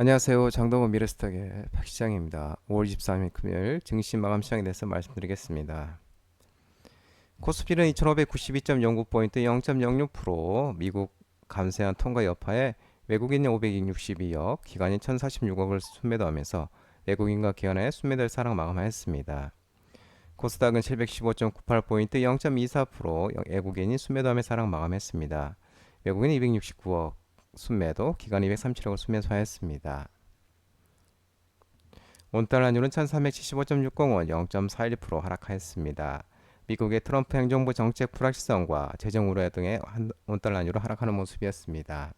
안녕하세요. 장동건 미래스탁의 박시장입니다. 5월 23일 금요일 증시 마감 시장에 대해서 말씀드리겠습니다. 코스피는 2592.09포인트 0.06%, 미국 감세한 통과 여파에 외국인이 562억, 기관이 1046억을 순매도하면서 외국인과 기관의 순매도를 사랑 마감하였습니다. 코스닥은 715.98포인트 0.24%, 외국인이 순매도하며 사랑 마감했습니다. 외국인이 269억 순매도, 기관이 237억을 순매수하였습니다. 원달러율은 1375.60원 0.41% 하락하였습니다. 미국의 트럼프 행정부 정책 불확실성과 재정 우려 등의 원달러율로 하락하는 모습이었습니다.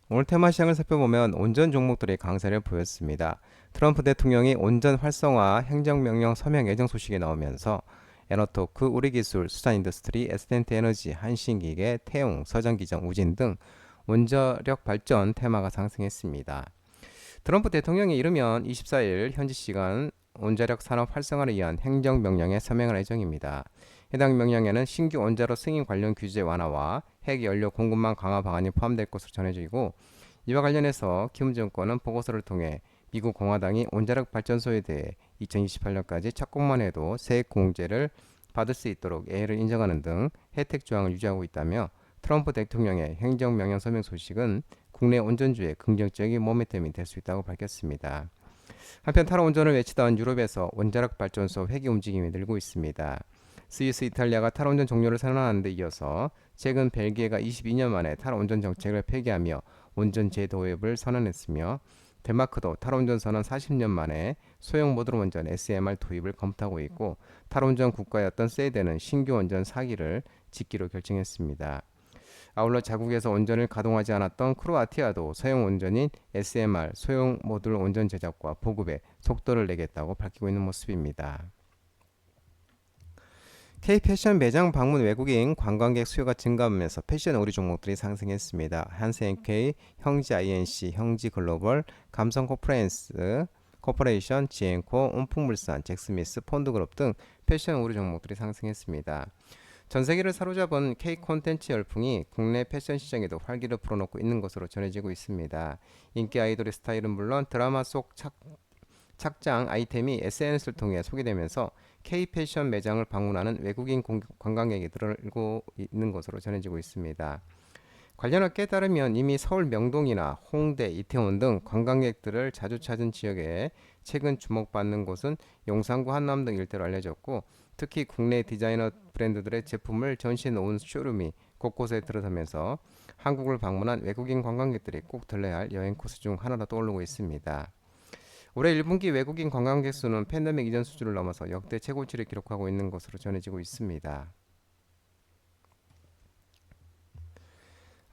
오늘 테마 시장을 살펴보면 온전 종목들이 강세를 보였습니다. 트럼프 대통령이 온전 활성화 행정명령 서명 예정 소식이 나오면서 에너토크, 우리기술, 수산인더스트리, 에스텐트에너지, 한신기계, 태용, 서전기정, 우진 등 원자력 발전 테마가 상승했습니다. 트럼프 대통령이 이르면 24일 현지 시간 원자력 산업 활성화를 위한 행정명령에 서명할 예정입니다. 해당 명령에는 신규 원자로 승인 관련 규제 완화와 핵연료 공급망 강화 방안이 포함될 것으로 전해지고, 이와 관련해서 킴 정권은 보고서를 통해 미국 공화당이 원자력 발전소에 대해 2028년까지 착공만 해도 세액 공제를 받을 수 있도록 예외를 인정하는 등 혜택 조항을 유지하고 있다며, 트럼프 대통령의 행정명령 서명 소식은 국내 온전주의 긍정적인 모멘텀이 될 수 있다고 밝혔습니다. 한편 탈원전을 외치던 유럽에서 원자력 발전소 회기 움직임이 늘고 있습니다. 스위스, 이탈리아가 탈원전 종료를 선언하는 데 이어서 최근 벨기에가 22년 만에 탈원전 정책을 폐기하며 원전제 도입을 선언했으며, 덴마크도 탈원전 선언 40년 만에 소형 모듈 원전 SMR 도입을 검토하고 있고, 탈원전 국가였던 스웨덴은 신규 원전 4기를 짓기로 결정했습니다. 아울러 자국에서 원전을 가동하지 않았던 크로아티아도 소형 원전인 SMR 소형 모듈 원전 제작과 보급에 속도를 내겠다고 밝히고 있는 모습입니다. K-패션 매장 방문 외국인 관광객 수요가 증가하면서 패션 의류 종목들이 상승했습니다. 한스앤케이, 형지 INC, 형지 글로벌, 감성 코퍼레이션, 지앤코, 온풍물산, 잭스미스, 폰드그룹 등 패션 의류 종목들이 상승했습니다. 전 세계를 사로잡은 K 콘텐츠 열풍이 국내 패션 시장에도 활기를 불어넣고 있는 것으로 전해지고 있습니다. 인기 아이돌의 스타일은 물론 드라마 속 착장 아이템이 SNS를 통해 소개되면서 K 패션 매장을 방문하는 외국인 관광객이 늘고 있는 것으로 전해지고 있습니다. 관련 업계에 따르면 이미 서울 명동이나 홍대, 이태원 등 관광객들을 자주 찾은 지역에 최근 주목받는 곳은 용산구 한남 등 일대로 알려졌고, 특히 국내 디자이너 브랜드들의 제품을 전시해 놓은 쇼룸이 곳곳에 들어서면서 한국을 방문한 외국인 관광객들이 꼭 들러야 할 여행 코스 중 하나로 떠오르고 있습니다. 올해 1분기 외국인 관광객 수는 팬데믹 이전 수준을 넘어서 역대 최고치를 기록하고 있는 것으로 전해지고 있습니다.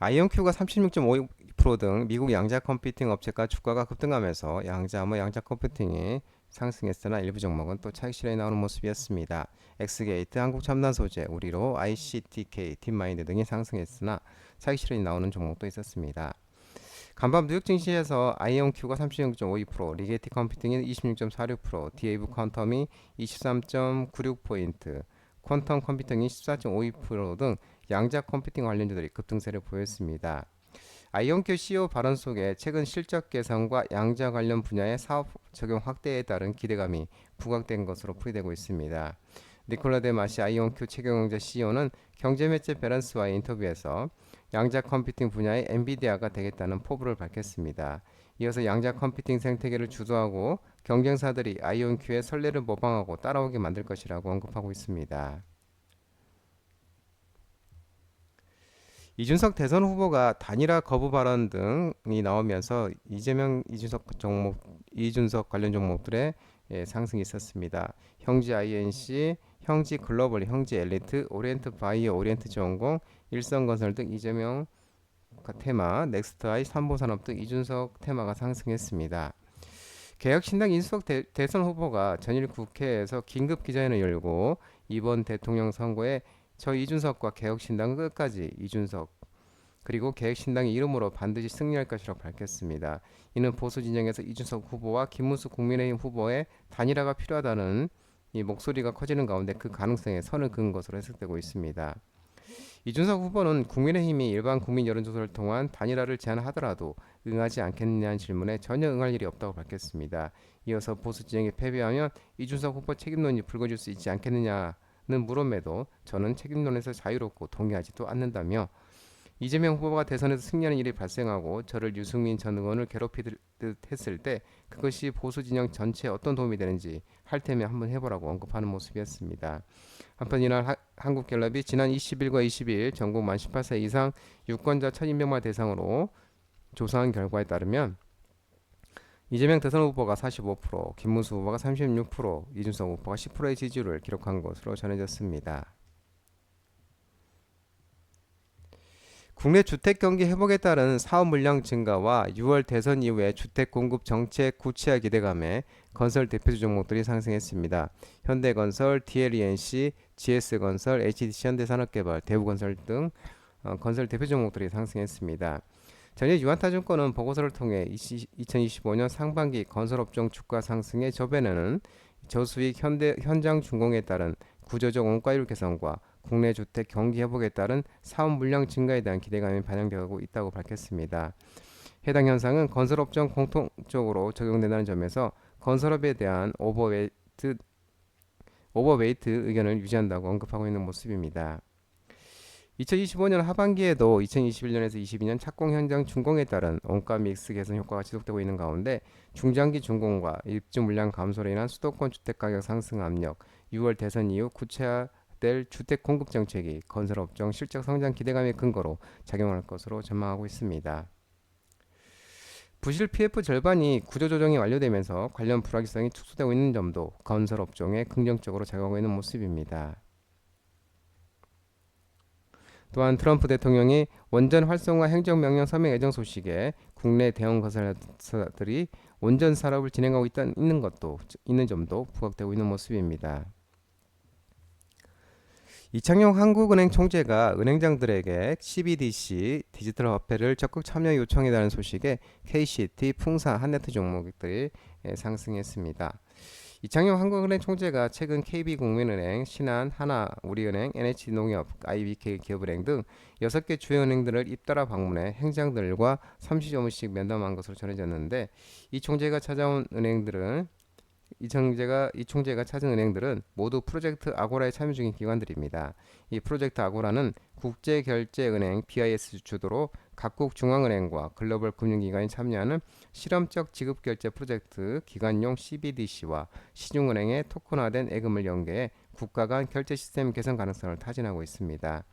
아이온큐가 36.52%등 미국 양자 컴퓨팅 업체가 주가가 급등하면서 양자 컴퓨팅이 상승했으나 일부 종목은 또 차익 실현이 나오는 모습이었습니다. 엑스게이트, 한국첨단소재, 우리로, ICTK, 딥마인드 등이 상승했으나 차익 실현이 나오는 종목도 있었습니다. 간밤 뉴욕 증시에서 아이온큐가 36.52%, 리게티 컴퓨팅이 26.46%, 디에이브 퀀텀이 23.96포인트, 퀀텀 컴퓨팅이 14.52%등 양자 컴퓨팅 관련주들이 급등세를 보였습니다. 아이온큐 CEO 발언 속에 최근 실적 개선과 양자 관련 분야의 사업 적용 확대에 따른 기대감이 부각된 것으로 풀이되고 있습니다. 니콜라 데마시 아이온큐 최경영자 CEO는 경제매체 밸런스와의 인터뷰에서 양자 컴퓨팅 분야의 엔비디아가 되겠다는 포부를 밝혔습니다. 이어서 양자 컴퓨팅 생태계를 주도하고 경쟁사들이 아이온큐의 선례를 모방하고 따라오게 만들 것이라고 언급하고 있습니다. 이준석 대선 후보가 단일화 거부 발언 등이 나오면서 이준석 관련 종목들의 상승이 있었습니다. 형지 INC, 형지 글로벌, 형지 엘리트, 오리엔트 바이오, 오리엔트 전공, 일성건설 등 이재명 테마, 넥스트아이, 삼보산업 등 이준석 테마가 상승했습니다. 개혁신당 이준석 대선 후보가 전일 국회에서 긴급 기자회견을 열고 이번 대통령 선거에 저 이준석과 개혁신당 끝까지 이준석 그리고 개혁신당의 이름으로 반드시 승리할 것이라고 밝혔습니다. 이는 보수 진영에서 이준석 후보와 김문수 국민의힘 후보의 단일화가 필요하다는 이 목소리가 커지는 가운데 그 가능성에 선을 그은 것으로 해석되고 있습니다. 이준석 후보는 국민의힘이 일반 국민 여론조사를 통한 단일화를 제안하더라도 응하지 않겠느냐는 질문에 전혀 응할 일이 없다고 밝혔습니다. 이어서 보수 진영이 패배하면 이준석 후보 책임론이 불거질 수 있지 않겠느냐는 물음에도 저는 책임론에서 자유롭고 동의하지도 않는다며 이재명 후보가 대선에서 승리하는 일이 발생하고 저를 유승민 전 의원을 괴롭히듯 했을 때 그것이 보수 진영 전체에 어떤 도움이 되는지 할 테면 한번 해보라고 언급하는 모습이었습니다. 한편 이날 한국갤럽이 지난 20일과 22일 전국 만 18세 이상 유권자 1,200만 대상으로 조사한 결과에 따르면 이재명 대선 후보가 45%, 김문수 후보가 36%, 이준석 후보가 10%의 지지율을 기록한 것으로 전해졌습니다. 국내 주택 경기 회복에 따른 사업 물량 증가와 6월 대선 이후에 주택 공급 정책 구체화 기대감에 건설 대표주 종목들이 상승했습니다. 현대건설, DLENC, GS건설, HDC 현대산업개발, 대우건설 등 건설 대표 종목들이 상승했습니다. 전일 유한타증권은 보고서를 통해 2025년 상반기 건설업종 주가 상승의 저변에는 저수익 현장준공에 따른 구조적 원가율 개선과 국내 주택 경기 회복에 따른 사업 물량 증가에 대한 기대감이 반영되고 있다고 밝혔습니다. 해당 현상은 건설업종 공통적으로 적용된다는 점에서 건설업에 대한 오버웨이트 의견을 유지한다고 언급하고 있는 모습입니다. 2025년 하반기에도 2021년에서 22년 착공 현장 준공에 따른 원가 믹스 개선 효과가 지속되고 있는 가운데 중장기 준공과 입주 물량 감소로 인한 수도권 주택 가격 상승 압력, 6월 대선 이후 구체화될 주택 공급 정책이 건설업종 실적 성장 기대감의 근거로 작용할 것으로 전망하고 있습니다. 부실 PF 절반이 구조조정이 완료되면서 관련 불확실성이 축소되고 있는 점도 건설업종에 긍정적으로 작용하고 있는 모습입니다. 또한 트럼프 대통령이 원전 활성화 행정명령 서명 예정 소식에 국내 대형 건설사들이 원전 산업을 진행하고 있는 점도 부각되고 있는 모습입니다. 이창용 한국은행 총재가 은행장들에게 CBDC 디지털 화폐를 적극 참여 요청해달라는 소식에 KCT, 풍사, 한네트 종목들이 상승했습니다. 이창용 한국은행 총재가 최근 KB국민은행, 신한, 하나, 우리은행, NH농협, IBK 기업은행 등 6개 주요 은행들을 잇따라 방문해 행장들과 30여분씩 면담한 것으로 전해졌는데 이 총재가 찾은 은행들은 모두 프로젝트 아고라에 참여 중인 기관들입니다. 이 프로젝트 아고라는 국제결제은행 BIS 주도로 각국 중앙은행과 글로벌 금융기관이 참여하는 실험적 지급결제 프로젝트 기관용 CBDC와 시중은행의 토큰화된 예금을 연계해 국가 간 결제 시스템 개선 가능성을 타진하고 있습니다.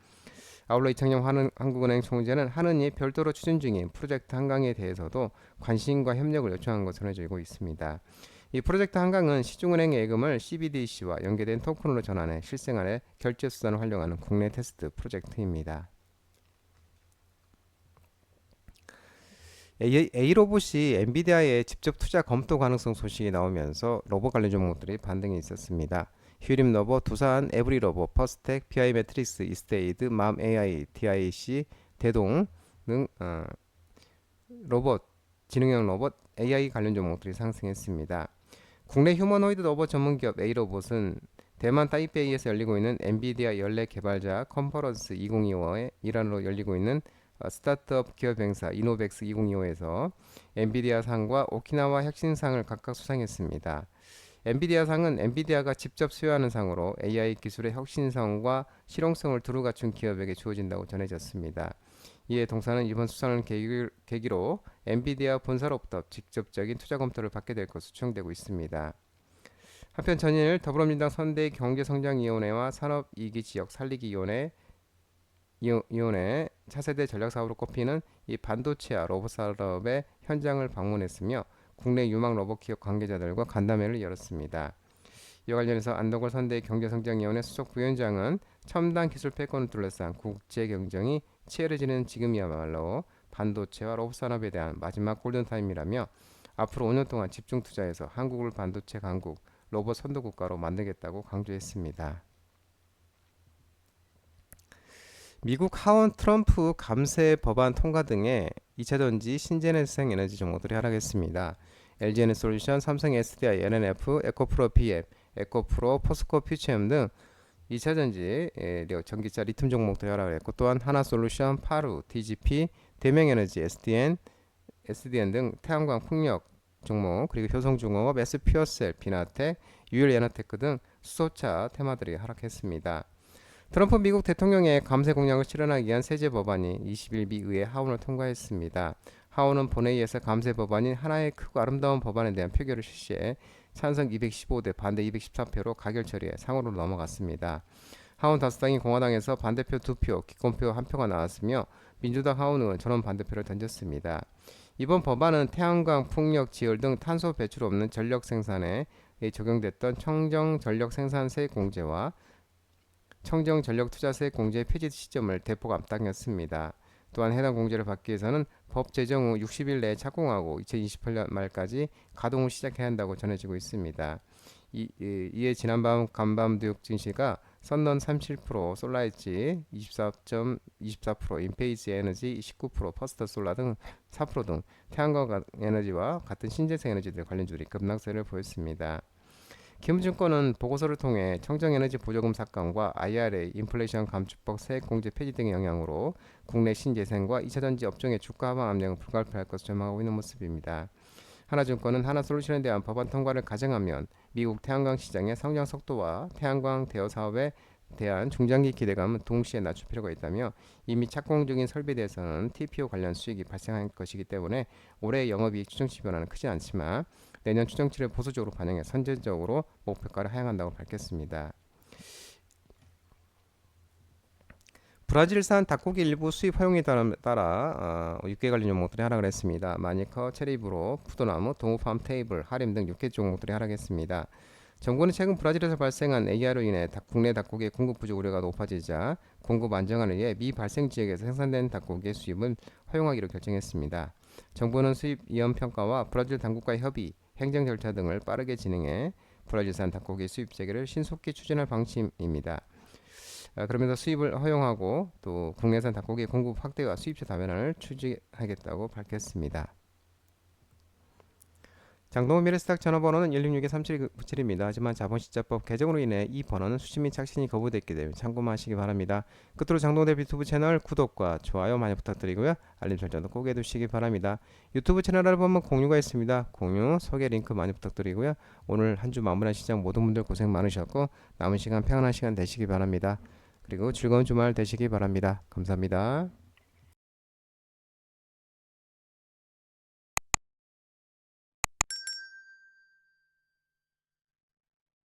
아울러 이창용 한국은행 총재는 한은이 별도로 추진 중인 프로젝트 한강에 대해서도 관심과 협력을 요청한 것으로 전해지고 있습니다. 이 프로젝트 한강은 시중은행의 예금을 CBDC와 연계된 토큰으로 전환해 실생활에 결제 수단을 활용하는 국내 테스트 프로젝트입니다. A로봇이 엔비디아의 직접 투자 검토 가능성 소식이 나오면서 로봇 관련 종목들이 반등이 있었습니다. 휴림 로봇, 두산, 에브리 로봇, 퍼스텍, PI 매트릭스, 이스테이드, 맘 AI, DIC, 대동 등 지능형 로봇, AI 관련 종목들이 상승했습니다. 국내 휴머노이드 로봇 전문기업 A로봇은 대만 타이페이에서 열리고 있는 엔비디아 연례 개발자 컨퍼런스 2025의 일환으로 열리고 있는 스타트업 기업 행사 이노벡스 2025에서 엔비디아 상과 오키나와 혁신상을 각각 수상했습니다. 엔비디아 상은 엔비디아가 직접 수여하는 상으로 AI 기술의 혁신성과 실용성을 두루 갖춘 기업에게 주어진다고 전해졌습니다. 이에 동사는 이번 수상을 계기로 엔비디아 본사로부터 직접적인 투자 검토를 받게 될 것으로 추정되고 있습니다. 한편 전일 더불어민주당 선대위 경제성장위원회와 산업이기지역 살리기위원회 차세대 전략사업으로 꼽히는 이 반도체와 로봇 산업의 현장을 방문했으며 국내 유망 로봇 기업 관계자들과 간담회를 열었습니다. 이와 관련해서 안덕월 선대위 경제성장위원회 수석 부위원장은 첨단 기술 패권을 둘러싼 국제 경쟁이 치열해지는 지금이야말로 반도체와 로봇 산업에 대한 마지막 골든타임이라며 앞으로 5년 동안 집중 투자해서 한국을 반도체 강국, 로봇 선도 국가로 만들겠다고 강조했습니다. 미국 하원 트럼프 감세 법안 통과 등의 2차전지 신재생 에너지 종목들이 하락했습니다. LG에너솔루션, 삼성 SDI, NNF, 에코프로 PM, 에코프로, 포스코 퓨처엠 등 2차전지, 전기차 리튬 종목도 하락을 했고 또한 하나솔루션, 파루, TGP, 대명에너지, SDN 등 태양광 풍력 종목, 그리고 효성중공업, S퓨어셀, 비나텍, 유일에너테크 등 수소차 테마들이 하락했습니다. 트럼프 미국 대통령의 감세 공약을 실현하기 위한 세제 법안이 20일 미 의회 하원을 통과했습니다. 하원은 본회의에서 감세 법안인 하나의 크고 아름다운 법안에 대한 표결을 실시해 찬성 215대 반대 214표로 가결 처리해 상원으로 넘어갔습니다. 하원 다수당인 공화당에서 반대표 2표, 기권표 1표가 나왔으며 민주당 하원 의원 전원 반대표를 던졌습니다. 이번 법안은 태양광, 풍력, 지열 등 탄소 배출 없는 전력 생산에 적용됐던 청정전력생산세 공제와 청정전력투자세 공제 폐지 시점을 대폭 앞당겼습니다. 또한 해당 공제를 받기 위해서는 법 제정 후 60일 내에 착공하고 2028년 말까지 가동을 시작해야 한다고 전해지고 있습니다. 이에 지난밤 간밤두육 증시가 선넌 37%, 솔라엣지 24.24%, 인페이스 에너지 19%, 퍼스트 솔라 등 4%등 태양광 에너지와 같은 신재생 에너지들 관련주들이 급락세를 보였습니다. 기움증권은 보고서를 통해 청정에너지 보조금 삭감과 IRA, 인플레이션 감축법 세액공제 폐지 등의 영향으로 국내 신재생과 2차전지 업종의 주가 하방 압력은 불가피할 것으로 전망하고 있는 모습입니다. 하나증권은 하나솔루션에 대한 법안 통과를 가정하면 미국 태양광 시장의 성장 속도와 태양광 대여 사업에 대한 중장기 기대감은 동시에 낮출 필요가 있다며 이미 착공 중인 설비에 대해서는 TPO 관련 수익이 발생할 것이기 때문에 올해 영업이익 추정치 변화는 크지 않지만 내년 추정치를 보수적으로 반영해 선제적으로 목표가를 하향한다고 밝혔습니다. 브라질산 닭고기 일부 수입 허용에 따라 육개 관련 종목들이 하락을 했습니다. 마니커, 체리브로, 푸드나무, 동우팜 테이블, 하림 등 육개 종목들이 하락했습니다. 정부는 최근 브라질에서 발생한 AI로 인해 국내 닭고기의 공급 부족 우려가 높아지자 공급 안정화를 위해 미 발생 지역에서 생산된 닭고기의 수입은 허용하기로 결정했습니다. 정부는 수입 위험 평가와 브라질 당국과의 협의, 행정 절차 등을 빠르게 진행해 브라질산 닭고기 수입 재개를 신속히 추진할 방침입니다. 그러면서 수입을 허용하고 또 국내산 닭고기 공급 확대와 수입처 다변화를 추진하겠다고 밝혔습니다. 장동훈 미래스탁 전화번호는 166-3797입니다. 하지만 자본시장법 개정으로 인해 이 번호는 수신 및 착신이 거부됐기 때문에 참고만 하시기 바랍니다. 끝으로 장동훈 대표 유튜브 채널 구독과 좋아요 많이 부탁드리고요. 알림 설정도 꼭 해두시기 바랍니다. 유튜브 채널을 보면 공유가 있습니다. 공유, 소개 링크 많이 부탁드리고요. 오늘 한 주 마무리한 시장 모든 분들 고생 많으셨고 남은 시간 평안한 시간 되시기 바랍니다. 그리고 즐거운 주말 되시기 바랍니다. 감사합니다.